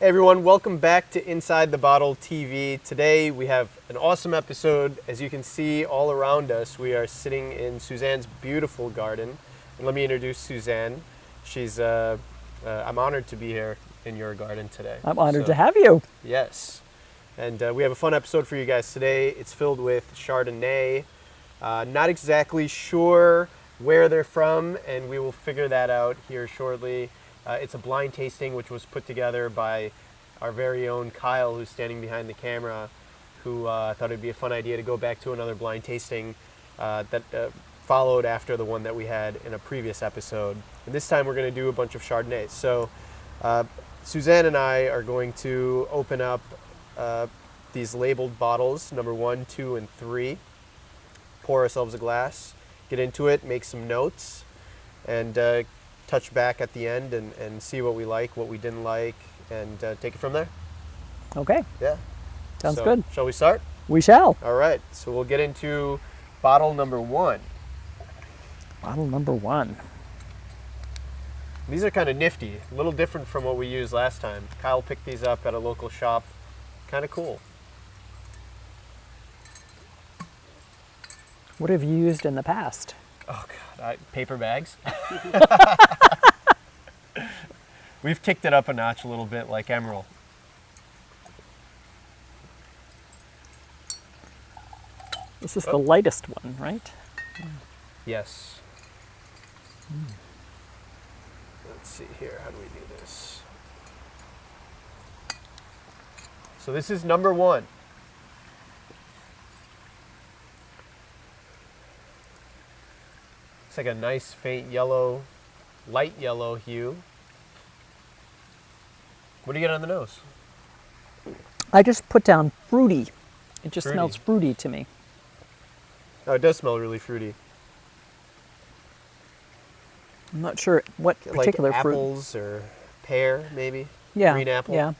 Hey everyone, welcome back to Inside the Bottle TV. Today we have an awesome episode. As you can see all around us, we are sitting in Suzanne's beautiful garden. And let me introduce Suzanne. I'm honored to be here in your garden today. I'm honored to have you. Yes. And we have a fun episode for you guys today. It's filled with Chardonnay. Not exactly sure where they're from, and we will figure that out here shortly. It's a blind tasting which was put together by our very own Kyle, who's standing behind the camera, who thought it'd be a fun idea to go back to another blind tasting that followed after the one that we had in a previous episode. And this time we're going to do a bunch of Chardonnays. So Suzanne and I are going to open up these labeled bottles, number 1, 2, and 3. Pour ourselves a glass, get into it, make some notes, and touch back at the end and see what we like, what we didn't like, and take it from there. Okay. Yeah. Sounds good. Shall we start? We shall. All right. So we'll get into bottle number 1. Bottle number 1. These are kind of nifty, a little different from what we used last time. Kyle picked these up at a local shop. Kind of cool. What have you used in the past? Oh God, paper bags. We've kicked it up a notch a little bit, like Emerald. This is the lightest one, right? Yes. Let's see here, how do we do this? So this is number 1. It's like a nice faint yellow, light yellow hue. What do you get on the nose? I just put down fruity. It just Fruity. smells fruity to me. Oh, it does smell really fruity. I'm not sure what particular like fruit. apples or pear, maybe? Yeah. Green apple? Yeah.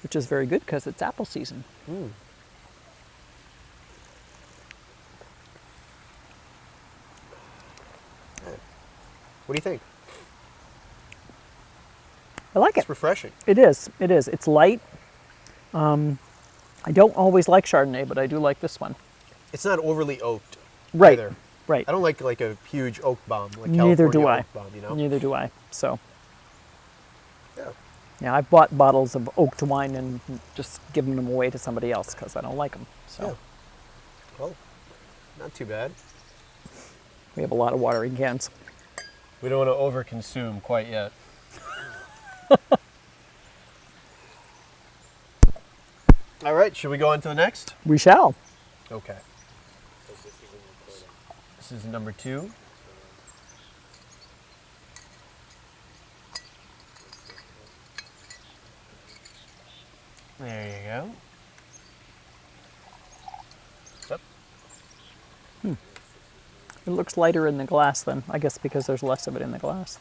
Which is very good because it's apple season. Mm. What do you think? I like it. It's refreshing. It is. It is. It's light. I don't always like Chardonnay, but I do like this one. It's not overly oaked. Right. Either. Right. I don't like a huge oak bomb, like Neither California do I. oak bomb, you know? Neither do I. So. Yeah. Yeah, I've bought bottles of oaked wine and just given them away to somebody else because I don't like them. So. Yeah. Well, not too bad. We have a lot of watering cans. We don't want to overconsume quite yet. All right, should we go on to the next? We shall. Okay. This is number 2. There you go. Yep. It looks lighter in the glass then, I guess because there's less of it in the glass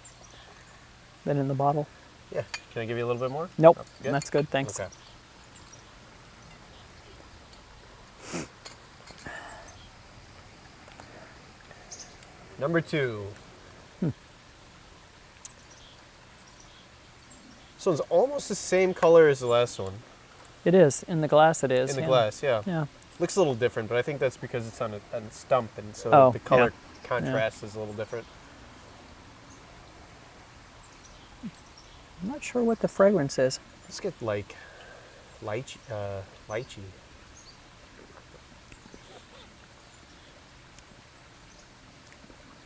than in the bottle. Yeah. Can I give you a little bit more? Nope, Oh, good? that's good, thanks. Okay. Number 2. This one's almost the same color as the last one. It is, in the glass it is. In the yeah. glass, yeah. Yeah. Looks a little different, but I think that's because it's on a stump, and so Oh, the color yeah. contrast is a little different. I'm not sure what the fragrance is. Let's get like lychee.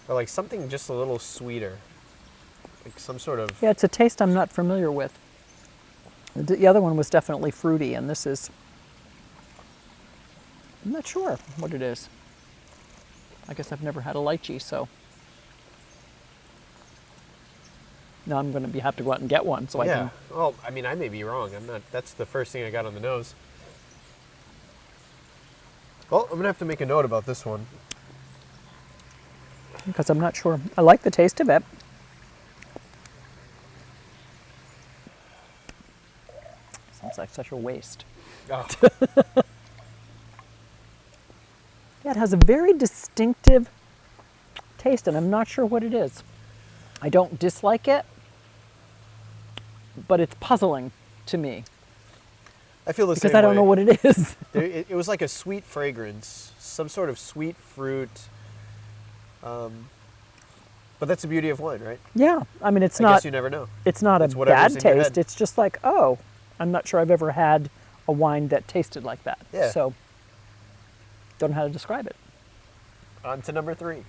Or like something just a little sweeter. Like some sort of... Yeah, it's a taste I'm not familiar with. The other one was definitely fruity, and this is... I'm not sure what it is. I guess I've never had a lychee, so... Now I'm going to have to go out and get one so I yeah. can... Well, I mean, I may be wrong. I'm not... That's the first thing I got on the nose. Well, I'm going to have to make a note about this one. Because I'm not sure. I like the taste of it. Sounds like such a waste. Oh. Yeah, it has a very distinctive taste, and I'm not sure what it is. I don't dislike it. but it's puzzling to me I feel the because same I don't know way. what it is. It was like a sweet fragrance, some sort of sweet fruit. But that's the beauty of wine, right? Yeah, I mean, it's I not guess you never know. it's not a It's whatever's bad in your taste. head. It's just like, oh, I'm not sure I've ever had a wine that tasted like that. Yeah. So don't know how to describe it. On to number 3.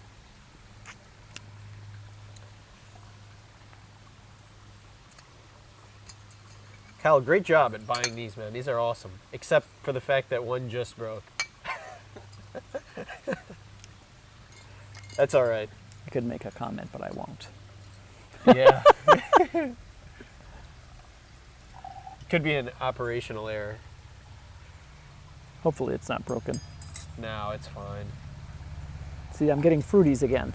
Kyle, great job at buying these, man. These are awesome. Except for the fact that one just broke. That's all right. I could make a comment, but I won't. Yeah. Could be an operational error. Hopefully it's not broken. No, it's fine. See, I'm getting fruities again.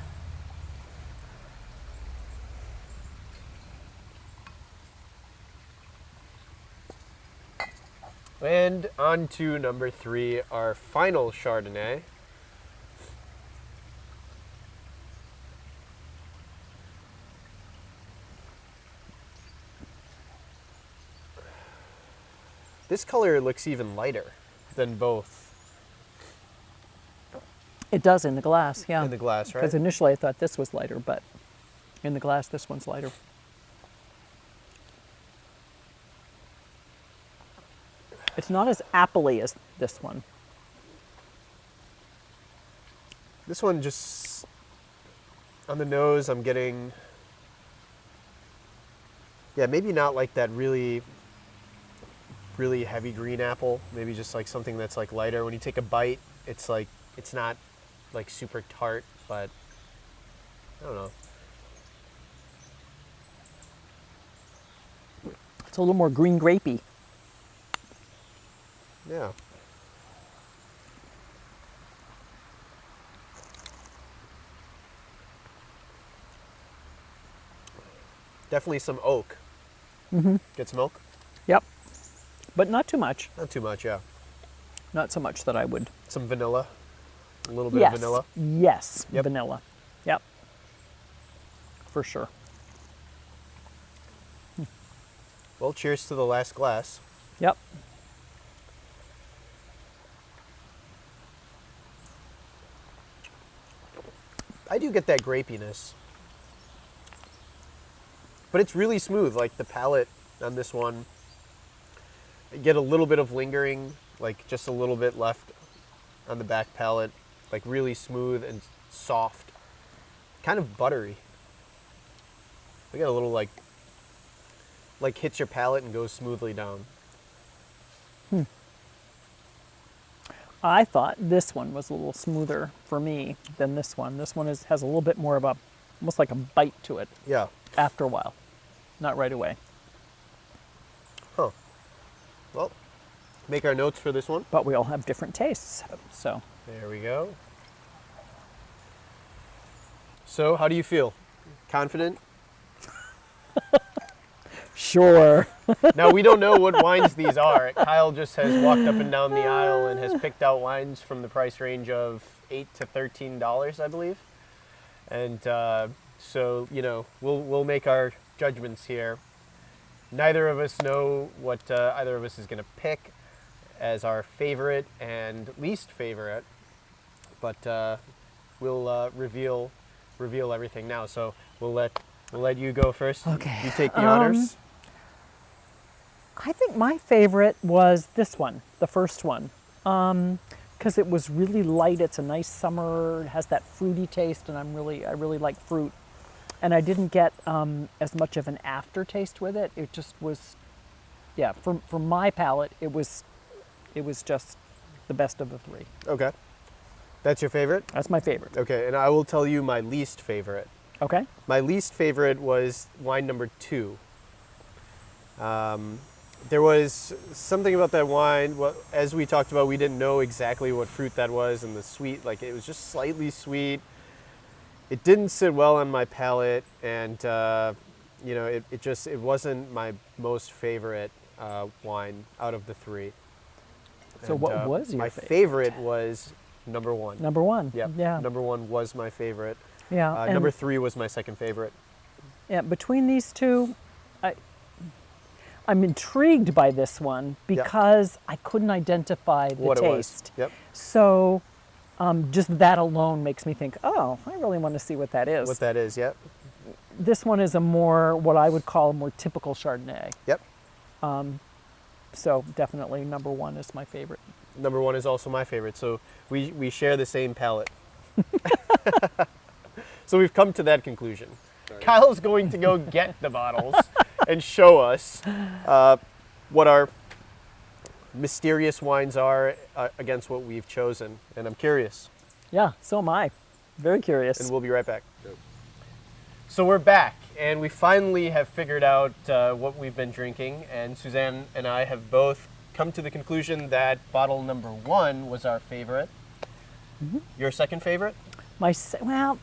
And on to number 3, our final Chardonnay. This color looks even lighter than both It does in the glass, yeah. in the glass, right? Because initially I thought this was lighter, but in the glass this one's lighter. It's not as appley as this one. This one just, on the nose, I'm getting, yeah, maybe not like that really heavy green apple. Maybe just like something that's like lighter. When you take a bite, it's like, it's not like super tart, but I don't know. It's a little more green grapey. Yeah. Definitely some oak. Mm-hmm. Get some oak? Yep. But not too much. Not too much, yeah. Not so much that I would. Some vanilla. A little bit Yes. of vanilla. Yes. Yep. Vanilla. Yep. For sure. Well, cheers to the last glass. Yep. I do get that grapiness. But it's really smooth. Like the palate on this one, I get a little bit of lingering, like just a little bit left on the back palate. Like really smooth and soft. Kind of buttery. I get a little like hits your palate and goes smoothly down. I thought this one was a little smoother for me than this one. This one has a little bit more of a, almost like a bite to it Yeah. after a while, not right away. Huh. Well, make our notes for this one. But we all have different tastes, so. There we go. So, how do you feel? Confident? Sure. Now, we don't know what wines these are. Kyle just has walked up and down the aisle and has picked out wines from the price range of $8 to $13, I believe. And so, you know, we'll make our judgments here. Neither of us know what either of us is going to pick as our favorite and least favorite, but we'll reveal everything now. So we'll let you go first. Okay. You take the honors. I think my favorite was this one, the first one, because it was really light. It's a nice summer. It has that fruity taste, and I really like fruit. And I didn't get as much of an aftertaste with it. It just was, yeah. For my palate, it was just the best of the 3. Okay. That's your favorite? That's my favorite. Okay, and I will tell you my least favorite. Okay. My least favorite was wine number 2. There was something about that wine. Well, as we talked about, we didn't know exactly what fruit that was, and the sweet, like it was just slightly sweet. It didn't sit well on my palate, and you know, it wasn't my most favorite wine out of the 3. So And, what was your my favorite? was number 1. Number 1. Yep. Yeah. Number 1 was my favorite. Yeah. and Number 3 was my second favorite. yeah. Between these two, I'm intrigued by this one because I couldn't identify the What taste. it was. Yep. So just that alone makes me think, oh, I really want to see what that is. What that is, yep. This one is a more, what I would call a more typical Chardonnay. Yep. So definitely number one is my favorite. Number one is also my favorite. So we share the same palate. So we've come to that conclusion. Sorry. Kyle's going to go get the bottles and show us what our mysterious wines are against what we've chosen. And I'm curious. Yeah, so am I. Very curious. And we'll be right back. So we're back, and we finally have figured out what we've been drinking. And Suzanne and I have both come to the conclusion that bottle number one was our favorite. Mm-hmm. Your second favorite? Well,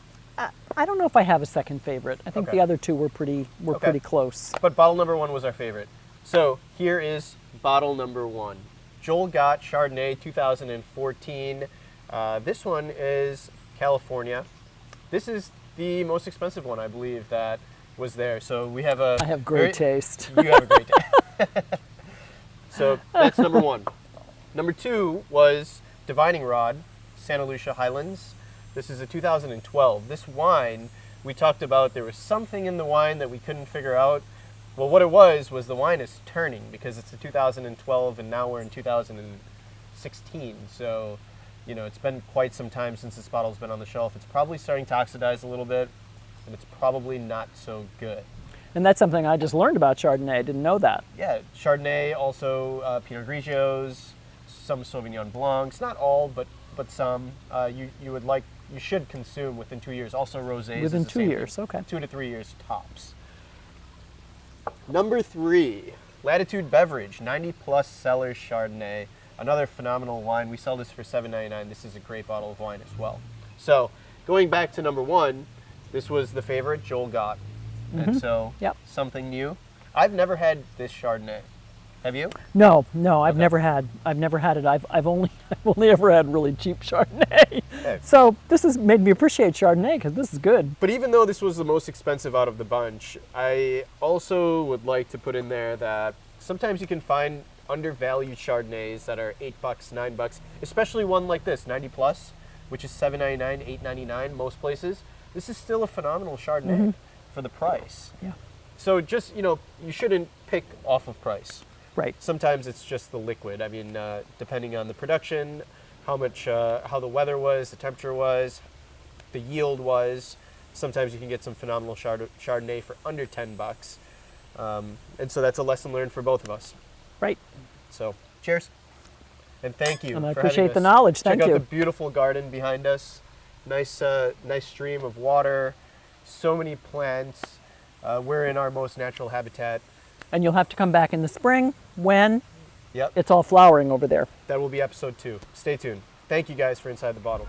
I don't know if I have a second favorite. I think the other two were pretty close. But bottle number one was our favorite. So here is bottle number one. Joel Gott Chardonnay 2014. This one is California. This is the most expensive one, I believe, that was there. So we have I have great taste. You have a great taste. So that's number one. Number two was Divining Rod, Santa Lucia Highlands. This is a 2012. This wine, we talked about there was something in the wine that we couldn't figure out. Well, what it was the wine is turning because it's a 2012 and now we're in 2016. So, it's been quite some time since this bottle's been on the shelf. It's probably starting to oxidize a little bit, and it's probably not so good. And that's something I just learned about Chardonnay. I didn't know that. Yeah, Chardonnay, also Pinot Grigios, some Sauvignon Blancs, not all, but some. You should consume within 2 years. Also rosés. Within 2 years, okay. 2 to 3 years tops. Number three, Latitude Beverage, 90 plus Cellars Chardonnay. Another phenomenal wine. We sell this for $7.99. This is a great bottle of wine as well. So going back to number one, this was the favorite, Joel Gott. Mm-hmm. And so something new. I've never had this Chardonnay. Have you? No, I've never had it. I've only ever had really cheap Chardonnay. Okay. So this has made me appreciate Chardonnay because this is good. But even though this was the most expensive out of the bunch, I also would like to put in there that sometimes you can find undervalued Chardonnays that are $8, $9, especially one like this, 90 plus, which is $7.99, $8.99 most places. This is still a phenomenal Chardonnay for the price. Yeah. So just, you shouldn't pick off of price. Right. Sometimes it's just the liquid. I mean, depending on the production, how the weather was, the temperature was, the yield was. Sometimes you can get some phenomenal Chardonnay for under $10. And so that's a lesson learned for both of us. Right. So, cheers. And thank you. And I for appreciate having the us. knowledge. Thank you. Check out the beautiful garden behind us. Nice stream of water. So many plants. We're in our most natural habitat. And you'll have to come back in the spring when it's all flowering over there. That will be episode 2. Stay tuned. Thank you guys for Inside the Bottle.